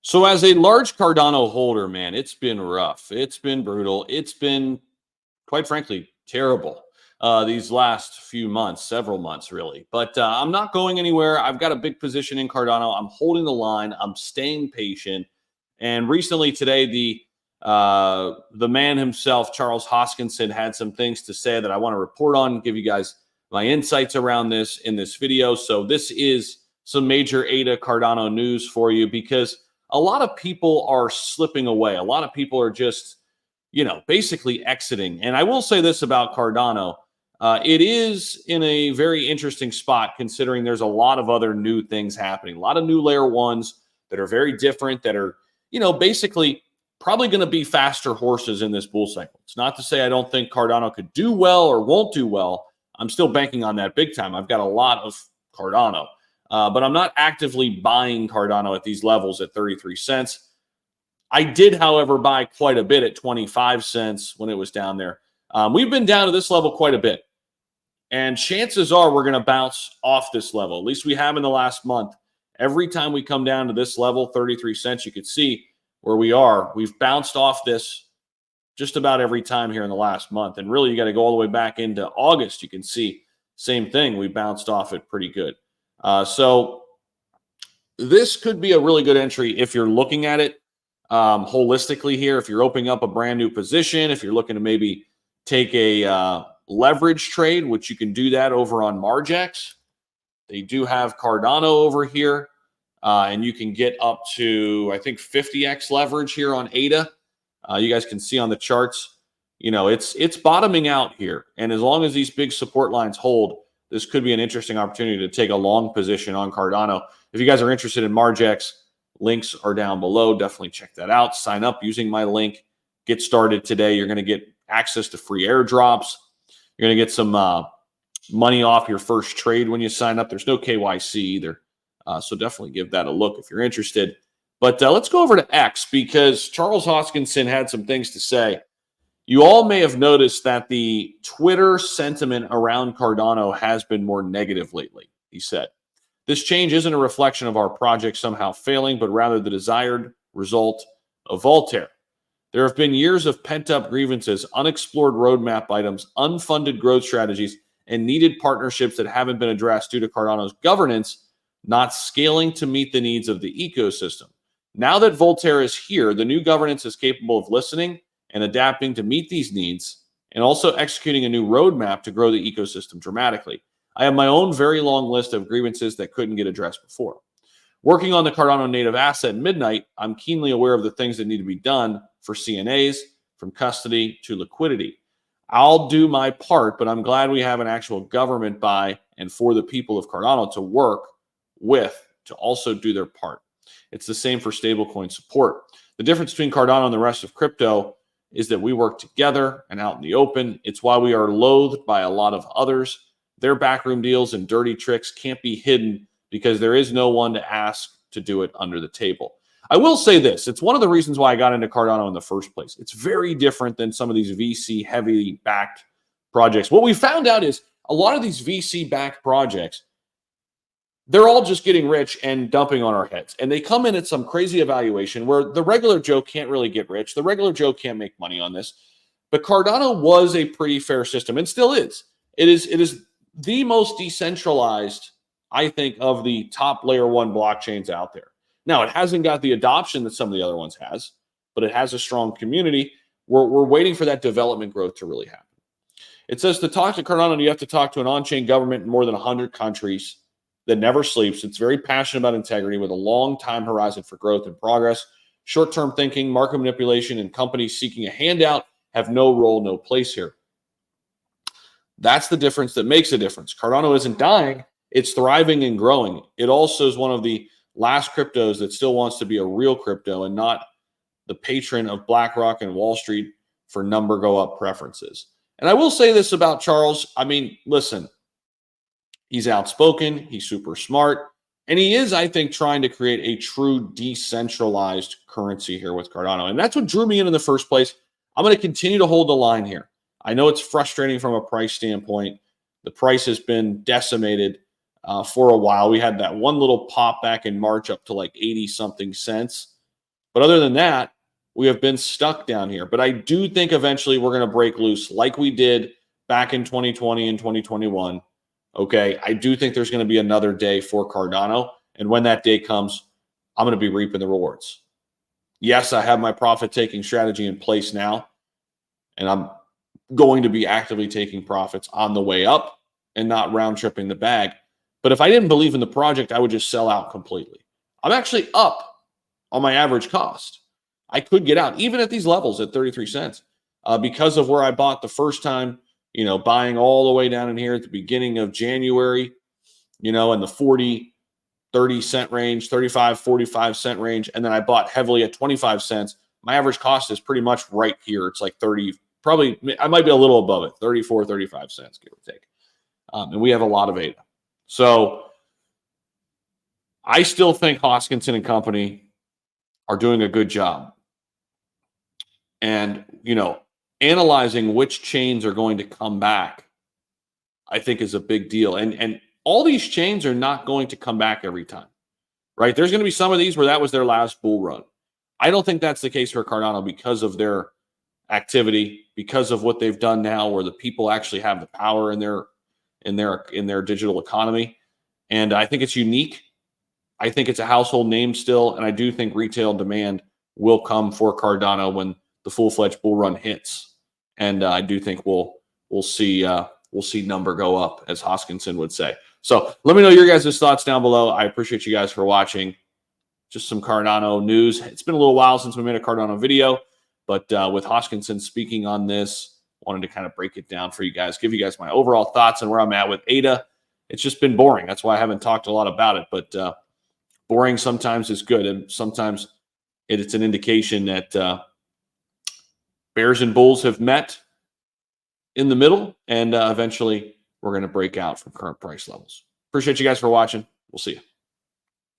So as a large Cardano holder, man, it's been rough. It's been brutal. It's been, quite frankly, terrible these last few months, several months, really. But I'm not going anywhere. I've got a big position in Cardano. I'm holding the line. I'm staying patient. And recently today, the man himself, Charles Hoskinson, had some things to say that I want to report on, give you guys my insights around this in this video. So this is some major ADA Cardano news for you, because a lot of people are slipping away. A lot of people are just, basically exiting. And I will say this about Cardano. It is in a very interesting spot, considering there's a lot of other new things happening, a lot of new layer ones that are very different, that are, basically probably going to be faster horses in this bull cycle. It's not to say I don't think Cardano could do well or won't do well. I'm still banking on that big time. I've got a lot of Cardano, but I'm not actively buying Cardano at these levels at 33 cents. I did, however, buy quite a bit at 25 cents when it was down there. We've been down to this level quite a bit, and chances are we're going to bounce off this level. At least we have in the last month. Every time we come down to this level, 33 cents, you can see where we are. We've bounced off this just about every time here in the last month. And really, you got to go all the way back into August. You can see same thing. We bounced off it pretty good. So this could be a really good entry if you're looking at it holistically here. If you're opening up a brand new position, if you're looking to maybe take a leverage trade, which you can do that over on Margex. They do have Cardano over here, and you can get up to, I think, 50x leverage here on ADA. You guys can see on the charts, it's bottoming out here. And as long as these big support lines hold, this could be an interesting opportunity to take a long position on Cardano. If you guys are interested in Margex, links are down below. Definitely check that out. Sign up using my link. Get started today. You're going to get access to free airdrops. You're going to get some money off your first trade when you sign up. There's no KYC either. So definitely give that a look if you're interested. But let's go over to X, because Charles Hoskinson had some things to say. You all may have noticed that the Twitter sentiment around Cardano has been more negative lately, he said. This change isn't a reflection of our project somehow failing, but rather the desired result of Voltaire. There have been years of pent-up grievances, unexplored roadmap items, unfunded growth strategies, and needed partnerships that haven't been addressed due to Cardano's governance not scaling to meet the needs of the ecosystem. Now that Voltaire is here, the new governance is capable of listening and adapting to meet these needs, and also executing a new roadmap to grow the ecosystem dramatically. I have my own very long list of grievances that couldn't get addressed before. Working on the Cardano native asset Midnight, I'm keenly aware of the things that need to be done for CNAs, from custody to liquidity. I'll do my part, but I'm glad we have an actual government by and for the people of Cardano to work with to also do their part. It's the same for stablecoin support. The difference between Cardano and the rest of crypto is that we work together and out in the open. It's why we are loathed by a lot of others. Their backroom deals and dirty tricks can't be hidden because there is no one to ask to do it under the table. I will say this. It's one of the reasons why I got into Cardano in the first place. It's very different than some of these VC heavily backed projects. What we found out is a lot of these VC backed projects, they're all just getting rich and dumping on our heads. And they come in at some crazy evaluation where the regular Joe can't really get rich. The regular Joe can't make money on this. But Cardano was a pretty fair system and still is. It is the most decentralized, I think, of the top layer one blockchains out there. Now, it hasn't got the adoption that some of the other ones has, but it has a strong community. We're waiting for that development growth to really happen. It says to talk to Cardano, you have to talk to an on-chain government in more than 100 countries that never sleeps. It's very passionate about integrity with a long time horizon for growth and progress. Short-term thinking, market manipulation, and companies seeking a handout have no role, no place here. That's the difference that makes a difference. Cardano isn't dying. It's thriving and growing. It also is one of the last cryptos that still wants to be a real crypto and not the patron of BlackRock and Wall Street for number go up preferences. And I will say this about Charles. I mean, listen, he's outspoken, he's super smart, and he is, I think, trying to create a true decentralized currency here with Cardano. And that's what drew me in the first place. I'm going to continue to hold the line here. I know it's frustrating from a price standpoint. The price has been decimated for a while. We had that one little pop back in March up to like 80 something cents. But other than that, we have been stuck down here. But I do think eventually we're going to break loose like we did back in 2020 and 2021. Okay. I do think there's going to be another day for Cardano. And when that day comes, I'm going to be reaping the rewards. Yes, I have my profit taking strategy in place now, and I'm going to be actively taking profits on the way up and not round tripping the bag. But if I didn't believe in the project, I would just sell out completely. I'm actually up on my average cost. I could get out even at these levels at 33 cents because of where I bought the first time, buying all the way down in here at the beginning of January, in the 40, 30 cent range, 35, 45 cent range. And then I bought heavily at 25 cents. My average cost is pretty much right here. It's like 30, probably, I might be a little above it, 34, 35 cents, give or take. And we have a lot of ADA. So I still think Hoskinson and company are doing a good job. And, analyzing which chains are going to come back, I think is a big deal. And all these chains are not going to come back every time, right? There's going to be some of these where that was their last bull run. I don't think that's the case for Cardano because of their activity, because of what they've done now, where the people actually have the power in their digital economy. And I think it's unique. I think it's a household name still, and I do think retail demand will come for Cardano when the full-fledged bull run hits. And I do think we'll see number go up, as Hoskinson would say. So let me know your guys' thoughts down below. I appreciate you guys for watching. Just some Cardano news. It's been a little while since we made a Cardano video, but with Hoskinson speaking on this, wanted to kind of break it down for you guys, give you guys my overall thoughts on where I'm at with ADA. It's just been boring. That's why I haven't talked a lot about it, but boring sometimes is good, and sometimes it's an indication that bears and bulls have met in the middle, and eventually we're going to break out from current price levels. Appreciate you guys for watching. We'll see you.